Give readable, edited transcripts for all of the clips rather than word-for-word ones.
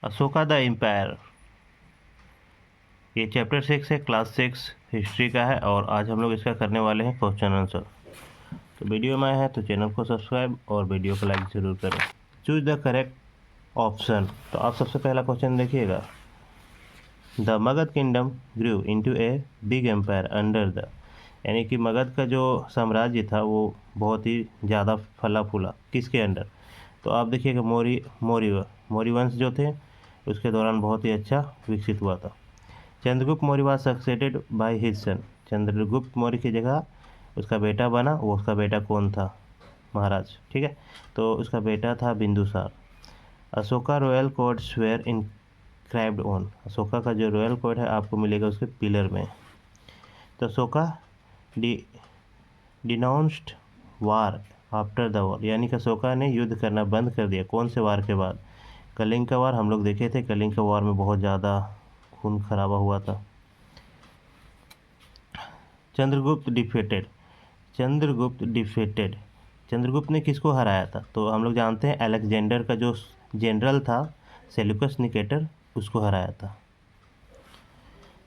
Ashoka the empire. ये chapter 6 है, class 6 history का है और आज हम लोग इसका करने वाले हैं क्वेश्चन आंसर। तो वीडियो में आए हैं तो चैनल को सब्सक्राइब और वीडियो को लाइक ज़रूर करें। Choose the correct option. तो आप सबसे पहला क्वेश्चन देखिएगा। The Magadha kingdom grew into a big empire under the, यानी कि मगध का जो साम्राज्य था वो बहुत ही ज़्यादा फला फूला किसके अंडर। तो आप देखिएगा मौर्य वंश जो थे उसके दौरान बहुत ही अच्छा विकसित हुआ था। Chandragupta Maurya was succeeded by his son. Chandragupta Maurya की जगह उसका बेटा बना। वो उसका बेटा कौन था? महाराज, ठीक है। तो उसका बेटा था Bindusara. Ashoka royal codes were inscribed on. Ashoka का जो रॉयल कोड है आपको मिलेगा उसके पिलर में। तो Ashoka denounced war after the war, यानी कि अशोका ने युद्ध करना बंद कर दिया। कौन से वार के बाद? कलिंग का वार। हम लोग देखे थे कलिंग का वार में बहुत ज़्यादा खून खराबा हुआ था। चंद्रगुप्त डिफेटेड। चंद्रगुप्त ने किसको हराया था? तो हम लोग जानते हैं अलेक्जेंडर का जो जनरल था सेल्यूकस निकेटर, उसको हराया था।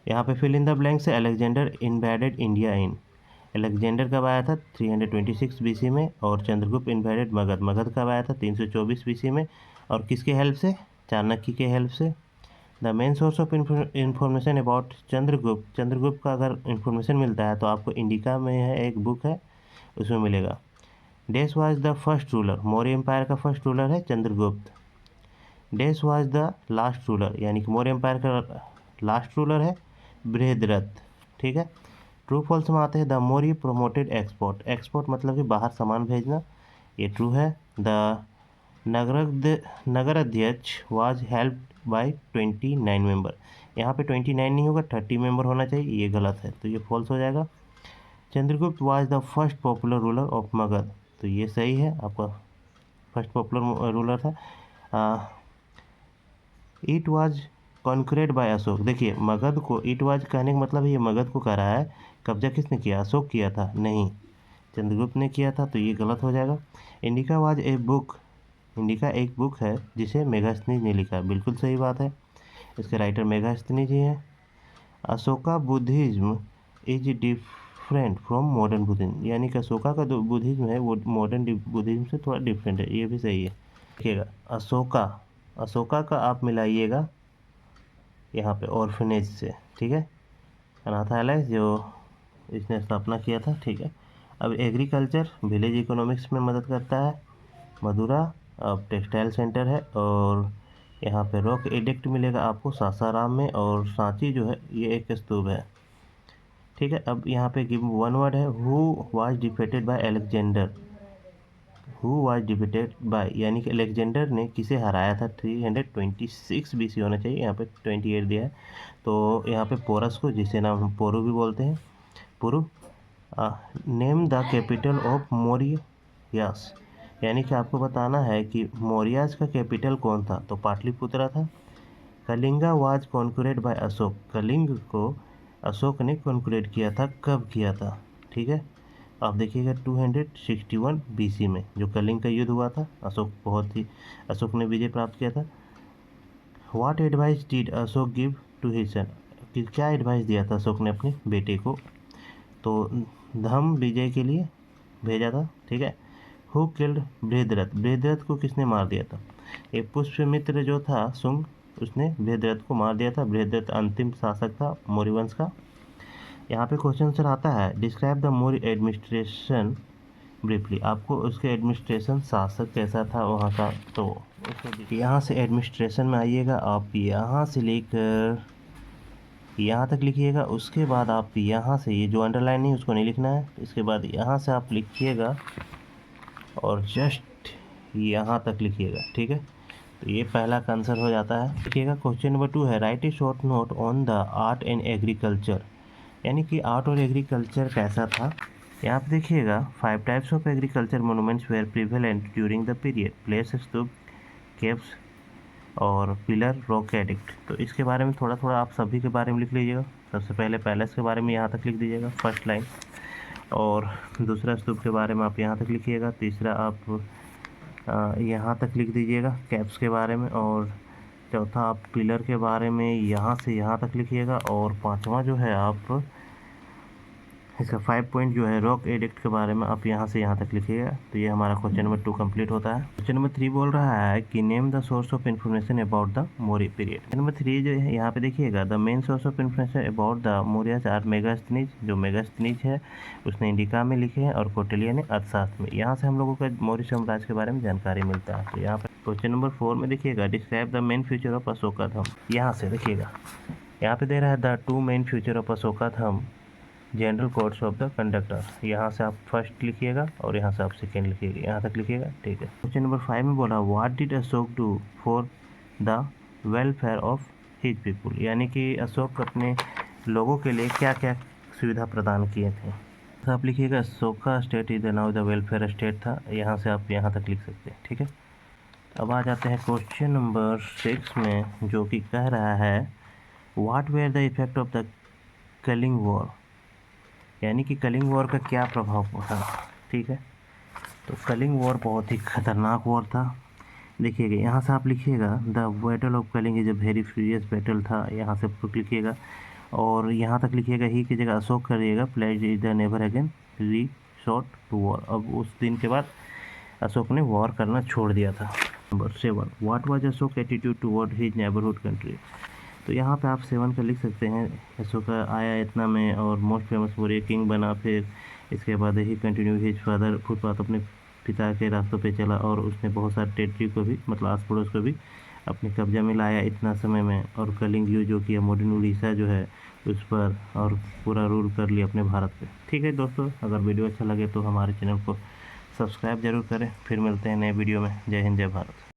यहाँ पे फिल इन द ब्लैंक से Alexander invaded India in. Alexander कब आया था? 326 बीसी में। और चंद्रगुप्त इन्वेडेड मगध कब आया था? 324 बीसी में। और किसके हेल्प से? चाणक्य के हेल्प से। The main source of information about Chandragupta का अगर इंफॉर्मेशन मिलता है तो आपको इंडिका में है, एक बुक है, उसमें मिलेगा। This was the first ruler. Maurya empire का फर्स्ट रूलर है Chandragupta. This was the last ruler, यानी कि मौर्य एम्पायर का लास्ट रूलर है बृहद्रथ, ठीक है। ट्रू फॉल्स में आते हैं। द मौर्य प्रोमोटेड एक्सपोर्ट मतलब कि बाहर सामान भेजना, ये ट्रू है। द नगराध्यक्ष वाज हेल्प्ड बाय 29 मेंबर। यहाँ पे 29 नहीं होगा, 30 मेंबर होना चाहिए, ये गलत है तो ये फॉल्स हो जाएगा। Chandragupta was the first popular ruler of Magadha, तो ये सही है, आपका फर्स्ट पॉपुलर रूलर था। It was conquered by Ashoka. देखिए मगध को इट वाज कहने का मतलब ये मगध को कह रहा है। कब्जा किसने किया? अशोक किया था? नहीं, चंद्रगुप्त ने किया था, तो ये गलत हो जाएगा। Indica was a book. Indica एक बुक है जिसे मेगास्थनीज ने लिखा, बिल्कुल सही बात है, इसके राइटर मेगास्थनीज ही हैं। Ashoka Buddhism is different from modern Buddhism, यानी कि अशोका का जो बुद्धिज्म है वो मॉडर्न बुद्धिज्म से थोड़ा डिफरेंट है, ये भी सही है। देखिएगा अशोका का आप मिलाइएगा यहाँ पे ऑर्फनेज से, ठीक है, अनाथालय जो इसने स्थापना किया था, ठीक है। अब एग्रीकल्चर विलेज इकोनॉमिक्स में मदद करता है। मदुरा अब टेक्सटाइल सेंटर है। और यहाँ पे रॉक एडिक्ट मिलेगा आपको सासाराम में। और सांची जो है ये एक स्तूप है, ठीक है। अब यहाँ पे गिव वन वर्ड है। Who was defeated by Alexander. यानी कि अलेक्जेंडर ने किसे हराया था? 326 बीसी होना चाहिए, यहाँ पे 28 दिया है। तो यहाँ पे पोरस को, जिसे नाम हम पोरू भी बोलते हैं, Puru. Name the capital of Mauryas, यानी कि आपको बताना है कि मौर्यस का कैपिटल कौन था? तो पाटलिपुत्रा था। Kalinga was conquered by Ashoka. Kalinga को अशोक ने कॉन्क्रेड किया था, कब किया था? ठीक है, आप देखिएगा 261 बीसी में जो कलिंग का युद्ध हुआ था, अशोक ने विजय प्राप्त किया था। What advice did Ashok give to his son. क्या एडवाइस दिया था अशोक ने अपने बेटे को? तो धम विजय के लिए भेजा था, ठीक है। Who killed Brihadratha. बृहद्रथ को किसने मार दिया था? एक पुष्यमित्र जो था शुंग, उसने बृहद्रथ को मार दिया था। बृहद्रथ अंतिम शासक था मौर्य वंश का। यहाँ पे क्वेश्चन सर आता है describe the Maurya administration briefly. आपको उसके एडमिनिस्ट्रेशन शासक कैसा था वहाँ का, तो यहाँ से एडमिनिस्ट्रेशन में आइएगा, आप यहाँ से लेकर यहाँ तक लिखिएगा। उसके बाद आप यहाँ से ये जो अंडरलाइन नहीं उसको नहीं लिखना है, इसके बाद यहाँ से आप लिखिएगा और जस्ट यहाँ तक लिखिएगा, ठीक है। तो ये पहला का आंसर हो जाता है। देखिएगा क्वेश्चन नंबर 2 है right A short note on the art and agriculture, यानी कि आर्ट और एग्रीकल्चर कैसा था। यहाँ पे देखिएगा 5 types of agriculture monuments were prevalent during the period. Place, stupa, caves और पिलर, रॉक एडिक्ट। तो इसके बारे में थोड़ा थोड़ा आप सभी के बारे में लिख लीजिएगा। सबसे पहले पैलेस के बारे में यहाँ तक लिख दीजिएगा, फर्स्ट लाइन। और दूसरा स्तूप के बारे में आप यहाँ तक लिखिएगा। तीसरा आप यहाँ तक लिख दीजिएगा कैप्स के बारे में। और चौथा आप पिलर के बारे में यहाँ से यहाँ तक लिखिएगा। और पांचवा जो है आप इसका 5 पॉइंट जो है रॉक एडिक्ट के बारे में आप यहाँ से यहाँ तक लिखिएगा। तो ये हमारा क्वेश्चन नंबर 2 कंप्लीट होता है। क्वेश्चन नंबर 3 बोल रहा है कि name the source of information about the Maurya period. Question number 3 जो है यहाँ पे देखिएगा, the main source of information about the Mauryas are Megasthenes. जो मेगास्थनीज है उसने इंडिका में लिखे हैं और कौटिल्य ने अर्थशास्त्र में। यहाँ से हम लोगों का मौर्य साम्राज्य के बारे में जानकारी मिलता है। तो यहाँ पर क्वेश्चन नंबर 4 में देखिएगा, describe the main future of अशोकाथम। यहाँ से देखिएगा, यहाँ पे दे रहा है द 2 मेन फ्यूचर ऑफ अशोकाथम general codes of the conductor. यहाँ से आप फर्स्ट लिखिएगा और यहाँ से आप सेकेंड लिखिएगा, यहाँ तक लिखिएगा, ठीक है। क्वेश्चन नंबर 5 में बोला, what did Ashok do for the welfare of his people. यानी कि अशोक अपने लोगों के लिए क्या क्या सुविधा प्रदान किए थे। तो आप लिखिएगा, अशोक का state is now the welfare state था। यहाँ से आप यहाँ तक लिख सकते हैं, ठीक है। अब आ जाते हैं क्वेश्चन नंबर 6 में, जो कि कह रहा है, what were the effect of the Kalinga war. यानी कि कलिंग वॉर का क्या प्रभाव पड़ा, ठीक है। तो कलिंग वॉर बहुत ही खतरनाक वॉर था। देखिएगा, यहाँ से आप लिखिएगा, the battle of Kalinga is a very furious battle था। यहाँ से लिखिएगा और यहाँ तक लिखिएगा, ही की जगह अशोक करिएगा, pledge is the never again resort to war. अब उस दिन के बाद अशोक ने वॉर करना छोड़ दिया था। Number 7, what was Ashok attitude toward his neighbourhood country. तो यहाँ पे आप 7 का लिख सकते हैं, अशोक आया इतना में और मोस्ट फेमस मौर्य किंग बना। फिर इसके बाद ही कंटिन्यू हिज फादर फुटपाथ, अपने पिता के रास्तों पे चला और उसने बहुत सारे टेरिटरी को भी, मतलब आस पड़ोस को भी अपने कब्जा में लाया इतना समय में। और कलिंग युद्ध जो कि मॉडर्न उड़ीसा जो है उस पर, और पूरा रूल कर लिया अपने भारत पे। ठीक है दोस्तों, अगर वीडियो अच्छा लगे तो हमारे चैनल को सब्सक्राइब जरूर करें। फिर मिलते हैं नए वीडियो में। जय हिंद, जय भारत।